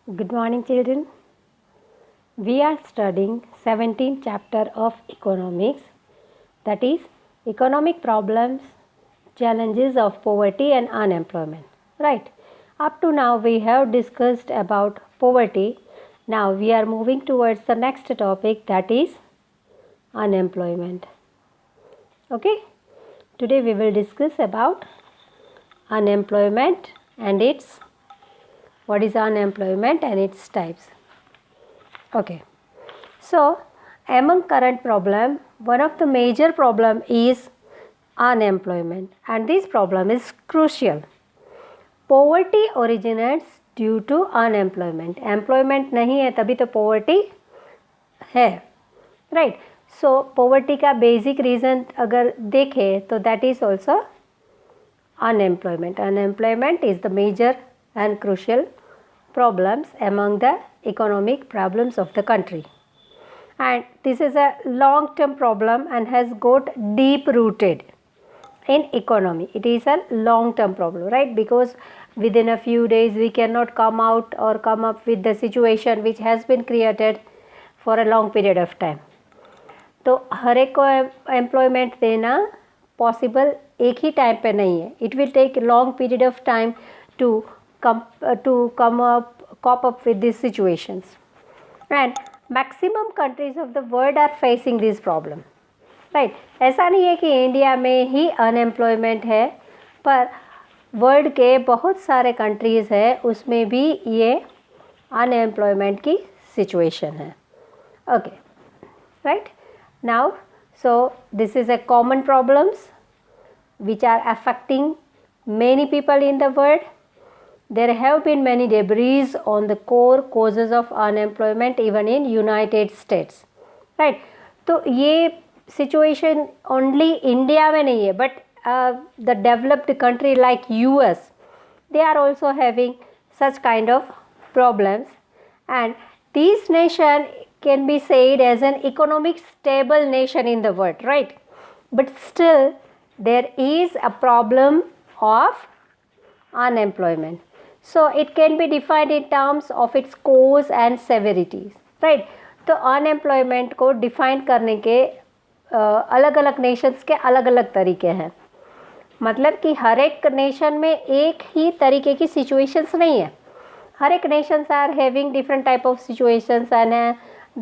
Good morning, children. We are studying 17th chapter of economics, that is economic problems, challenges of poverty and unemployment. Right. Up to now we have discussed about poverty. Now we are moving towards the next topic, that is unemployment. Okay. Today we will discuss about unemployment and what is unemployment and its types. Okay, so among current problem, one of the major problem is unemployment, and this problem is crucial. Poverty originates due to unemployment. Employment नहीं है तभी तो poverty है, right? So poverty का basic reason अगर देखें तो that is also unemployment. Unemployment is the major and crucial problems among the economic problems of the country, and this is a long term problem and has got deep rooted in economy. It is a long term problem, right? Because within a few days we cannot come out or come up with the situation which has been created for a long period of time. तो हर एक को employment देना possible एक ही time पे नहीं है. It will take long period of time to cope up with these situations, and maximum countries of the world are facing this problem, right? ऐसा नहीं है कि इंडिया में ही अनएम्प्लॉयमेंट है, पर वर्ल्ड के बहुत सारे कंट्रीज़ है उसमें भी ये अनएम्प्लॉयमेंट की सिचुएशन है. Okay, right. Now so this is a common problems which are affecting many people in the world. There have been many debris on the core causes of unemployment even in United States, right? तो ये situation only India में नहीं है, but the developed country like US, they are also having such kind of problems, and this nation can be said as an economic stable nation in the world, right? But still there is a problem of unemployment. So it can be defined in terms of its cause and severities, right? तो unemployment को define करने के अलग अलग Nations के अलग अलग तरीके हैं. मतलब कि हर एक नेशन में एक ही तरीके की सिचुएशंस नहीं है. हर एक nations are having different type of situations and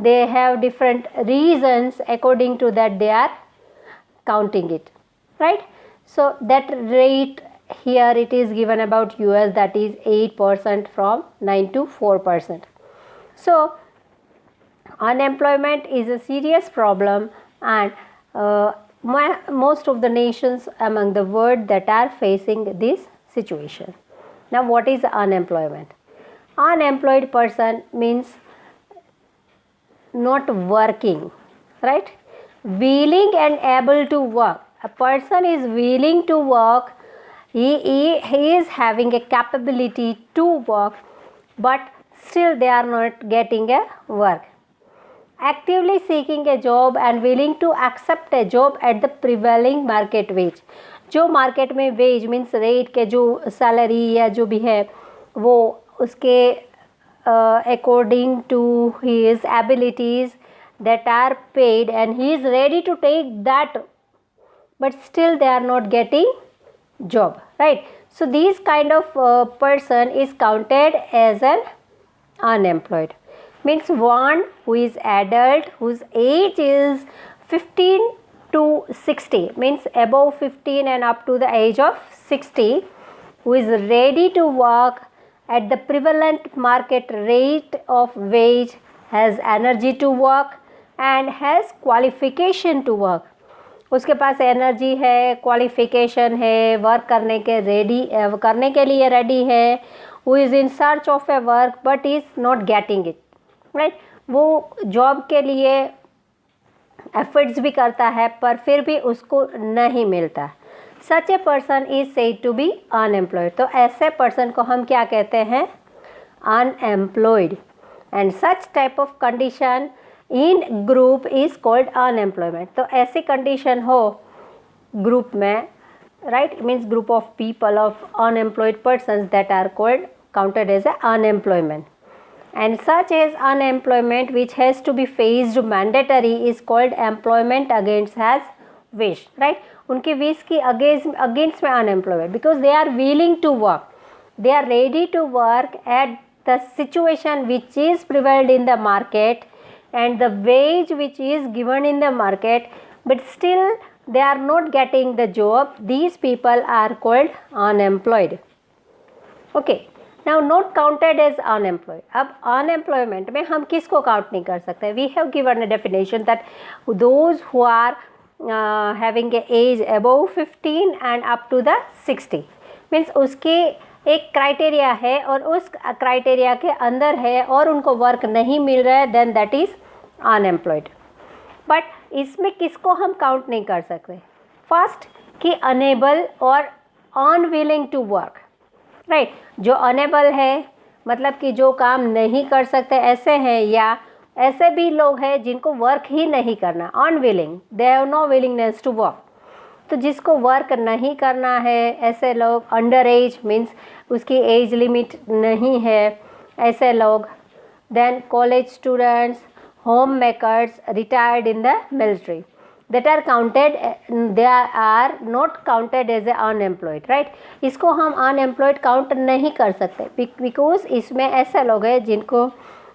they have different reasons according to that they are counting it, right? So that rate here it is given about US, that is 8% from 9 to 4%. So unemployment is a serious problem, and most of the nations among the world that are facing this situation. Now what is unemployment? Unemployed person means not working, right? Willing and able to work. A person is willing to work. He is having a capability to work, but still they are not getting a work. Actively seeking a job and willing to accept a job at the prevailing market wage. जो market में wage means rate के जो salary या जो भी है वो उसके according to his abilities that are paid, and he is ready to take that, but still they are not getting job, right? So these kind of person is counted as an unemployed. Means one who is adult, whose age is 15 to 60, means above 15 and up to the age of 60, who is ready to work at the prevalent market rate of wage, has energy to work and has qualification to work. उसके पास energy है, qualification है, work करने के लिए ready है. Who is in search of A work but is not getting it, right? वो job के लिए एफर्ट्स भी करता है पर फिर भी उसको नहीं मिलता. Such a person is said to be unemployed. तो ऐसे पर्सन को हम क्या कहते हैं? Unemployed. And such type of condition in group is called unemployment. तो ऐसी कंडीशन हो ग्रुप में, right, means group of people of unemployed persons that are called counted as a unemployment. and such as unemployment which has to be faced mandatory is called employment against has wish, right? उनके wish की against में unemployment, because they are willing to work, they are ready to work at the situation which is prevailed in the market and the wage which is given in the market, but still they are not getting the job. These people are called unemployed. Okay, now not counted as unemployed. अब unemployment में हम किसको count नहीं कर सकते? We have given a definition that those who are having a age above 15 and up to the 60 means उसकी एक criteria है और उस क्राइटेरिया के अंदर है और उनको वर्क नहीं मिल रहा है, then that is unemployed. But इसमें किसको हम काउंट नहीं कर सकते? फर्स्ट कि अनेबल और अनविलिंग टू वर्क, राइट? जो अनेबल है मतलब कि जो काम नहीं कर सकते ऐसे हैं, या ऐसे भी लोग हैं जिनको वर्क ही नहीं करना, unwilling, they have no willingness to work. तो जिसको वर्क नहीं करना है ऐसे लोग, अंडर एज मीन्स उसकी एज लिमिट नहीं है ऐसे लोग, then college students, home makers, retired in the military, that are counted, they are not counted as a unemployed, right? इसको हम unemployed काउंट नहीं कर सकते बिकॉज इसमें ऐसे लोग हैं जिनको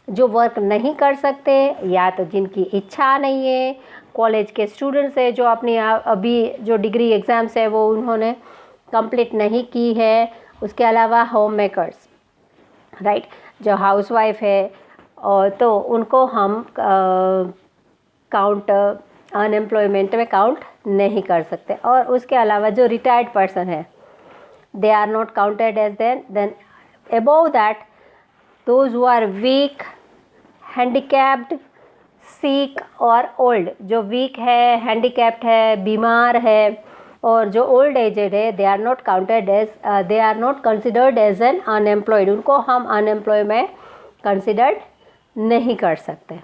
जो वर्क नहीं कर सकते, या तो जिनकी इच्छा नहीं है, कॉलेज के स्टूडेंट्स है जो अपनी अभी जो डिग्री एग्ज़ाम्स है वो उन्होंने कंप्लीट नहीं की है, उसके अलावा होम मेकर्स, राइट, जो हाउसवाइफ है, और तो उनको हम काउंट अनएम्प्लॉयमेंट में काउंट नहीं कर सकते. और उसके अलावा जो रिटायर्ड पर्सन है they are not counted as then above that those who are weak, handicapped, sick और ओल्ड. जो वीक है, हैंडीकैप्ड है, बीमार है और जो ओल्ड एजेड है they are not counted as, they are not considered as an unemployed. उनको हम अनएम्प्लॉय में कंसिडर्ड नहीं कर सकते,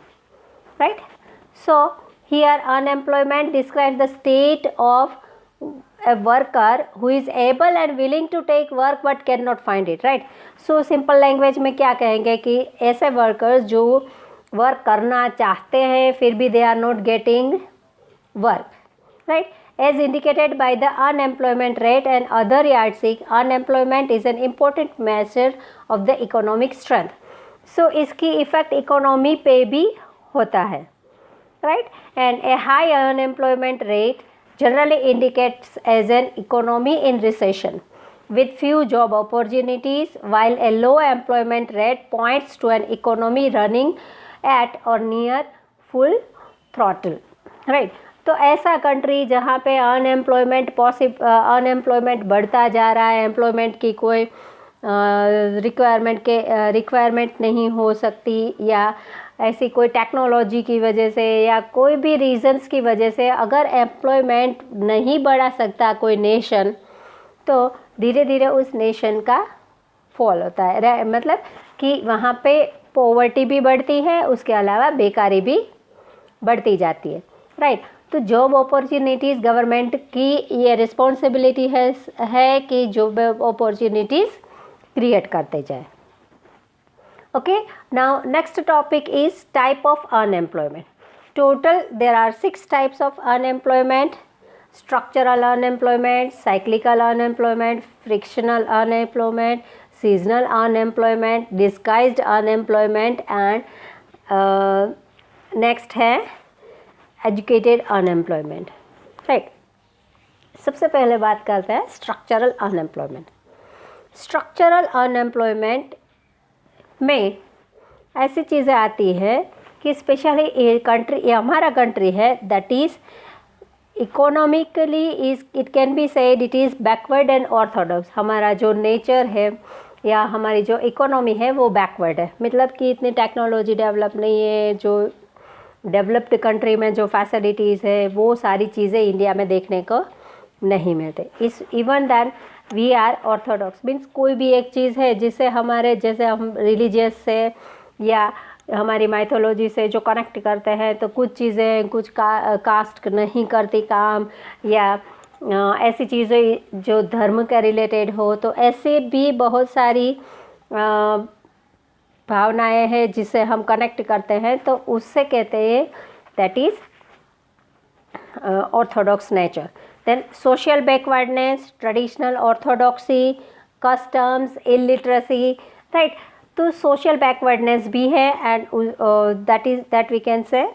right? So here unemployment describes the state of a worker who is able and willing to take work but cannot find it, right? So simple language में क्या कहेंगे कि ऐसे वर्कर्स जो वर्क करना चाहते हैं फिर भी they are not getting work, right? As indicated by the unemployment rate and other yardstick, unemployment is an important measure of the economic strength. So इसकी इफ़ेक्ट इकोनॉमी पे भी होता है, right? And a high unemployment rate generally indicates as an economy in recession with few job opportunities, while a low employment rate points to an economy running at or near full throttle, right? तो ऐसा country जहाँ पे unemployment बढ़ता जा रहा है, employment की कोई रिक्वायरमेंट नहीं हो सकती, या ऐसी कोई टेक्नोलॉजी की वजह से या कोई भी रीजंस की वजह से अगर एम्प्लॉयमेंट नहीं बढ़ा सकता कोई नेशन, तो धीरे धीरे उस नेशन का फॉल होता है. मतलब कि वहाँ पे पॉवर्टी भी बढ़ती है, उसके अलावा बेकारी भी बढ़ती जाती है, राइट? तो जॉब अपॉर्चुनिटीज़ गवर्नमेंट की ये रिस्पॉन्सिबिलिटी है कि जॉब अपॉर्चुनिटीज़ क्रिएट करते जाए. Okay, now next topic is type of unemployment. Total there are 6 types of unemployment: structural unemployment, cyclical unemployment, frictional unemployment, seasonal unemployment, disguised unemployment and next है educated unemployment, right? सबसे पहले बात करते हैं structural unemployment. Structural unemployment में ऐसी चीज़ें आती है कि स्पेशली ये कंट्री, ये हमारा कंट्री है that is economically is, it can be said it is backward and Orthodox. हमारा जो नेचर है या हमारी जो इकोनॉमी है वो बैकवर्ड है, मतलब कि इतनी टेक्नोलॉजी डेवलप नहीं है. जो डेवलप्ड कंट्री में जो फैसिलिटीज़ है वो सारी चीज़ें इंडिया में देखने को नहीं मिलते. इस even then we are orthodox means कोई भी एक चीज़ है जिससे हमारे, जैसे हम रिलीजियस से या हमारी माइथोलॉजी से जो कनेक्ट करते हैं, तो कुछ चीज़ें कुछ कास्ट नहीं करती काम, या ऐसी चीज़ें जो धर्म के रिलेटेड हो, तो ऐसे भी बहुत सारी भावनाएं हैं जिससे हम कनेक्ट करते हैं, तो उससे कहते हैं that is orthodox nature. Then social backwardness, traditional orthodoxy, customs, illiteracy, right. तो सोशल बैकवर्डनेस भी है and that we can say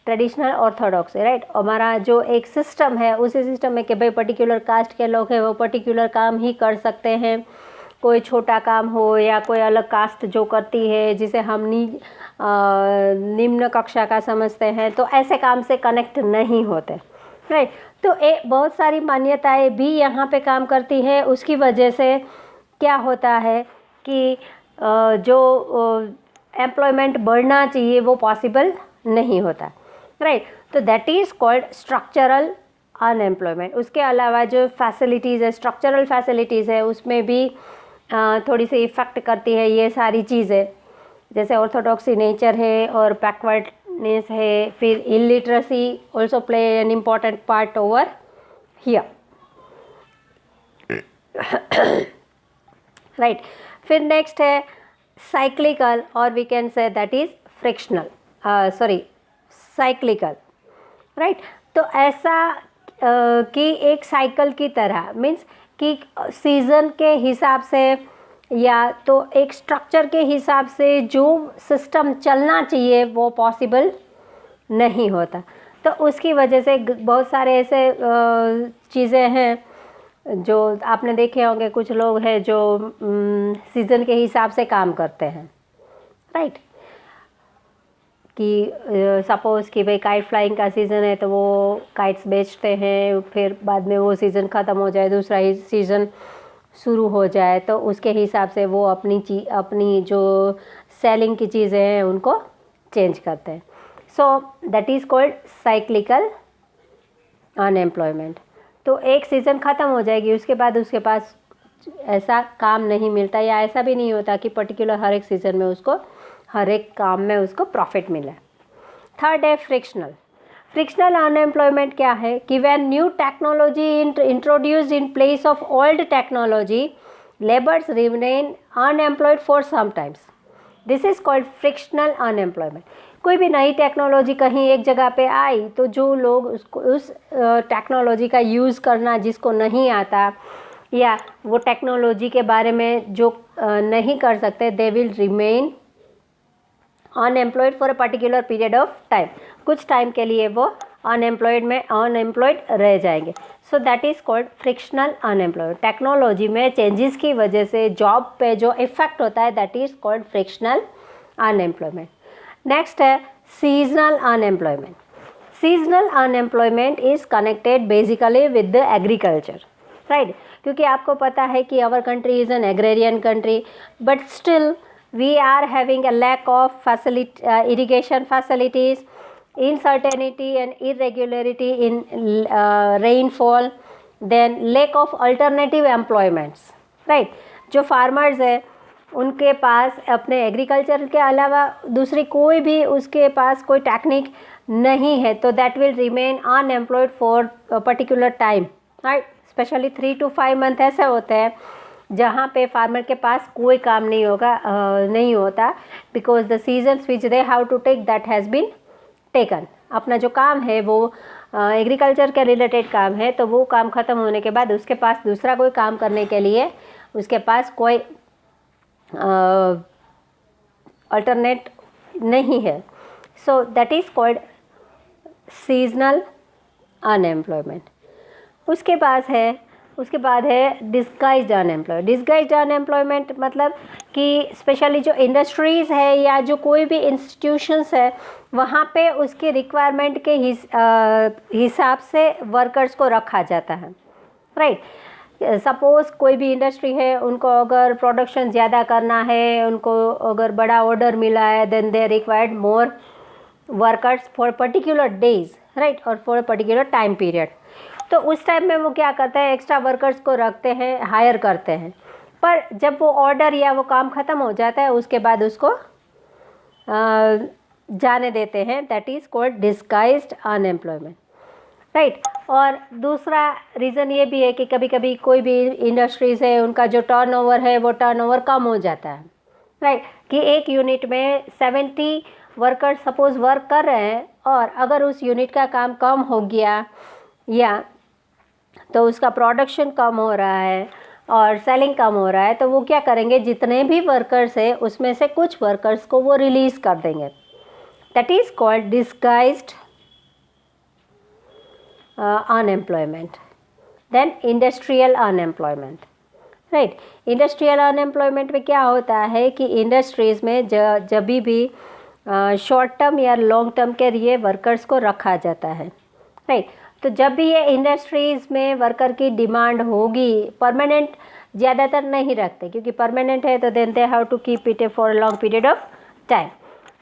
traditional orthodoxy, right. हमारा जो एक सिस्टम है, उसी सिस्टम में कि भाई पर्टिकुलर कास्ट के लोग हैं वो पर्टिकुलर काम ही कर सकते हैं. कोई छोटा काम हो या कोई अलग कास्ट जो करती है जिसे हम निम्न कक्षा का समझते हैं, तो ऐसे काम से कनेक्ट नहीं होते, राइट. तो बहुत सारी मान्यताएं भी यहाँ पे काम करती है. उसकी वजह से क्या होता है कि जो एम्प्लॉयमेंट बढ़ना चाहिए वो पॉसिबल नहीं होता, राइट. तो that is called structural unemployment. उसके अलावा जो फैसिलिटीज़ है, स्ट्रक्चरल फैसिलिटीज़ है, उसमें भी थोड़ी सी इफ़ेक्ट करती है ये सारी चीज़ें, जैसे ऑर्थोडॉक्सी नेचर है और बैकवर्डनेस है. फिर illiteracy also play an important part over here, right. फिर नेक्स्ट है साइक्लिकल, और we can say that is frictional, cyclical, right. तो ऐसा कि एक साइकिल की तरह, मीन्स कि सीज़न के हिसाब से या तो एक स्ट्रक्चर के हिसाब से जो सिस्टम चलना चाहिए वो पॉसिबल नहीं होता. तो उसकी वजह से बहुत सारे ऐसे चीज़ें हैं जो आपने देखे होंगे. कुछ लोग हैं जो सीज़न के हिसाब से काम करते हैं, राइट. कि सपोज़ कि भाई काइट फ्लाइंग का सीज़न है तो वो काइट्स बेचते हैं, फिर बाद में वो सीज़न ख़त्म हो जाए, दूसरा ही सीज़न शुरू हो जाए, तो उसके हिसाब से वो अपनी जो सेलिंग की चीज़ें हैं उनको चेंज करते हैं. सो that is called cyclical unemployment. तो एक सीज़न ख़त्म हो जाएगी, उसके बाद उसके पास ऐसा काम नहीं मिलता, या ऐसा भी नहीं होता कि पर्टिकुलर हर एक सीज़न में उसको हर एक काम में उसको प्रॉफिट मिले. थर्ड है फ्रिक्शनल. फ्रिक्शनल अनएम्प्लॉयमेंट क्या है कि when new technology introduced in place of old technology, labours remain unemployed for some times. This is called frictional unemployment. कोई भी नई टेक्नोलॉजी कहीं एक जगह पे आई तो जो लोग उस टेक्नोलॉजी का यूज़ करना जिसको नहीं आता या वो टेक्नोलॉजी के बारे में जो नहीं कर सकते, they will remain unemployed for a particular period of time. कुछ टाइम के लिए वो अनएम्प्लॉयड रह जाएंगे. So that is called frictional unemployed. Technology में चेंजेस की वजह से जॉब पे जो इफ़ेक्ट होता है that is called frictional unemployment. Next है seasonal unemployment. Seasonal unemployment is connected basically with the agriculture, right. क्योंकि आपको पता है कि our country is an agrarian country, but still we are having a lack of irrigation facilities, uncertainty and irregularity in rainfall, then lack of alternative employments, right. जो farmers है उनके पास अपने agriculture के अलावा दूसरी कोई भी उसके पास कोई टेक्निक नहीं है, तो that will remain unemployed for particular time, right. Specially 3 to 5 month ऐसे होते हैं जहाँ पे फार्मर के पास कोई काम नहीं होता, because the seasons which they have to take that has been taken. अपना जो काम है वो एग्रीकल्चर के रिलेटेड काम है, तो वो काम ख़त्म होने के बाद उसके पास दूसरा कोई काम करने के लिए उसके पास कोई अल्टरनेट नहीं है. सो that is called seasonal unemployment. उसके बाद है डिस्गाइज्ड अनएम्प्लॉयड. डिस्गाइज्ड अनएम्प्लॉयमेंट मतलब कि स्पेशली जो इंडस्ट्रीज़ है या जो कोई भी इंस्टीट्यूशंस है वहाँ पे उसके रिक्वायरमेंट के हिसाब से वर्कर्स को रखा जाता है, राइट. सपोज़ कोई भी इंडस्ट्री है, उनको अगर प्रोडक्शन ज़्यादा करना है, उनको अगर बड़ा ऑर्डर मिला है, then they required more workers for particular days, right, और फॉर पर्टिकुलर टाइम पीरियड. तो उस टाइम में वो क्या करते हैं, एक्स्ट्रा वर्कर्स को रखते हैं, हायर करते हैं. पर जब वो ऑर्डर या वो काम ख़त्म हो जाता है उसके बाद उसको जाने देते हैं. That is called disguised unemployment, right. और दूसरा रीज़न ये भी है कि कभी कभी कोई भी इंडस्ट्रीज़ है उनका जो टर्नओवर है वो टर्नओवर कम हो जाता है, राइट, कि एक यूनिट में 70 वर्कर्स सपोज वर्क कर रहे हैं और अगर उस यूनिट का काम कम हो गया या तो उसका प्रोडक्शन कम हो रहा है और सेलिंग कम हो रहा है, तो वो क्या करेंगे, जितने भी वर्कर्स हैं उसमें से कुछ वर्कर्स को वो रिलीज़ कर देंगे. That is called disguised unemployment. Then industrial unemployment. Right, industrial unemployment में क्या होता है कि इंडस्ट्रीज़ में जब भी शॉर्ट टर्म या लॉन्ग टर्म के लिए वर्कर्स को रखा जाता है. राइट, तो जब भी ये इंडस्ट्रीज़ में वर्कर की डिमांड होगी, परमानेंट ज़्यादातर नहीं रखते, क्योंकि परमानेंट है तो then they have to keep it for a long period of time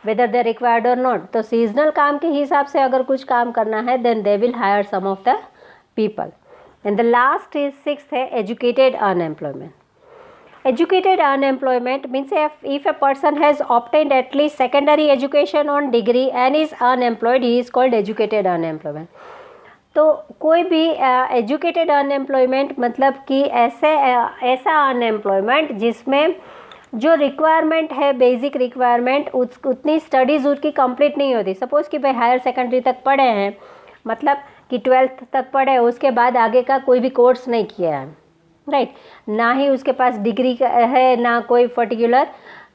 whether they required or not. तो सीजनल काम के हिसाब से अगर कुछ काम करना है then they will hire some of the people. And the last is 6th है educated unemployment. Educated unemployment means if a person has obtained at least secondary education on degree and is unemployed, he is called educated unemployment. तो कोई भी educated unemployment मतलब कि ऐसा unemployment जिसमें जो requirement है, बेसिक रिक्वायरमेंट, उतनी स्टडीज़ उसकी कंप्लीट नहीं होती. सपोज़ कि भाई हायर सेकेंडरी तक पढ़े हैं, मतलब कि 12th तक पढ़े, उसके बाद आगे का कोई भी कोर्स नहीं किया है. राइट, ना ही उसके पास डिग्री है, ना कोई पर्टिकुलर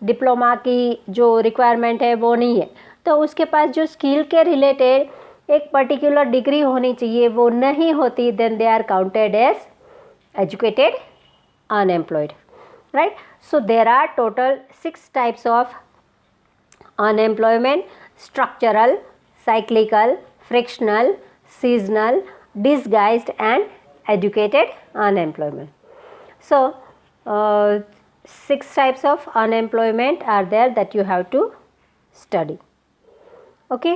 डिप्लोमा की जो रिक्वायरमेंट है वो नहीं है. तो उसके पास जो स्किल के रिलेटेड एक पर्टिकुलर डिग्री होनी चाहिए वो नहीं होती, then they are counted as educated unemployed. Right, so there are total 6 types of unemployment: structural, cyclical, frictional, seasonal, disguised and educated unemployment. So 6 types of unemployment are there that you have to study. Okay,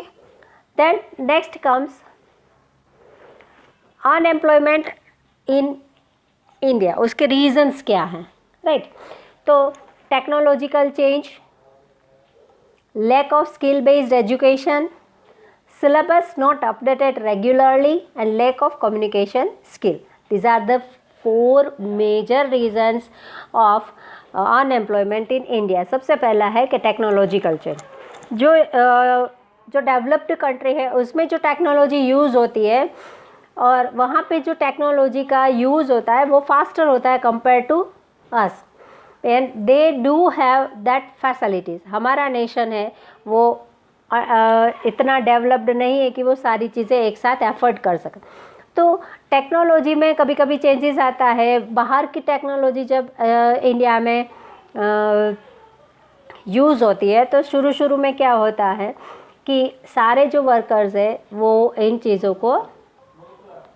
then next comes unemployment in India. उसके reasons क्या हैं? Right, तो technological change, lack of skill based education, syllabus not updated regularly and lack of communication skill. These are the 4 major reasons of unemployment in India. सबसे पहला है कि technological change. जो developed country है उसमें जो टेक्नोलॉजी यूज़ होती है और वहाँ पे जो टेक्नोलॉजी का यूज़ होता है वो फास्टर होता है compare to us, and they do have that facilities. हमारा नेशन है वो इतना डेवलप्ड नहीं है कि वो सारी चीज़ें एक साथ एफर्ट कर सके. तो टेक्नोलॉजी में कभी कभी चेंजेस आता है. बाहर की टेक्नोलॉजी जब इंडिया में यूज़ होती है तो शुरू में क्या होता है कि सारे जो वर्कर्स है वो इन चीज़ों को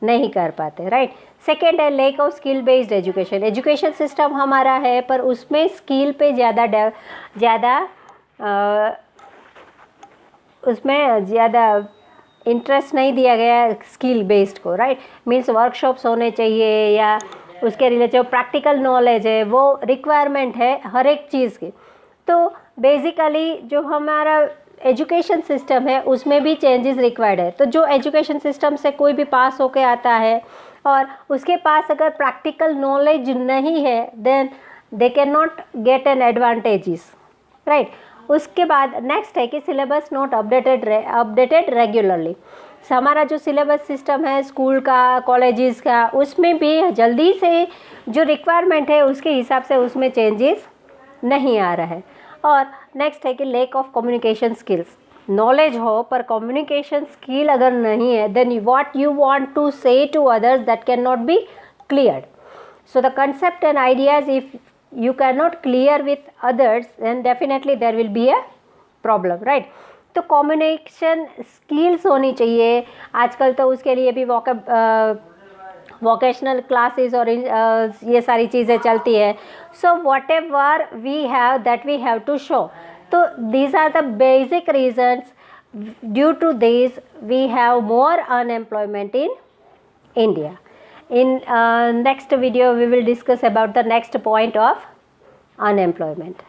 नहीं कर पाते. राइट, सेकेंड है lake of skill based education. Education system हमारा है पर उसमें स्किल पे ज़्यादा उसमें ज़्यादा इंटरेस्ट नहीं दिया गया स्किल बेस्ड को. राइट, मीन्स वर्कशॉप्स होने चाहिए या उसके रिलेटेड जो प्रैक्टिकल नॉलेज है वो रिक्वायरमेंट है हर एक चीज़ की. तो बेसिकली जो हमारा एजुकेशन सिस्टम है उसमें भी चेंजेस रिक्वायर्ड है. तो जो एजुकेशन सिस्टम से कोई भी पास होके आता है और उसके पास अगर प्रैक्टिकल नॉलेज नहीं है then they can not get an advantages. Right, उसके बाद नेक्स्ट है कि सिलेबस नॉट अपडेटेड रेगुलरली. हमारा जो सिलेबस सिस्टम है स्कूल का, कॉलेजेस का, उसमें भी जल्दी से जो रिक्वायरमेंट है उसके हिसाब से उसमें चेंजेस नहीं आ रहा है. और नेक्स्ट है कि lack of communication skills. Knowledge हो पर कम्युनिकेशन स्किल अगर नहीं है then what you want to say to others that can not be cleared. So the concept and ideas if you cannot clear with others then definitely there will be a problem. right, तो communication skills होनी चाहिए. आजकल तो उसके लिए भी vocational classes और ये सारी चीज़ें चलती है. So whatever we have that we have to show. तो these are the basic reasons. Due to this we have more unemployment in India. In next video we will discuss about the next point of unemployment.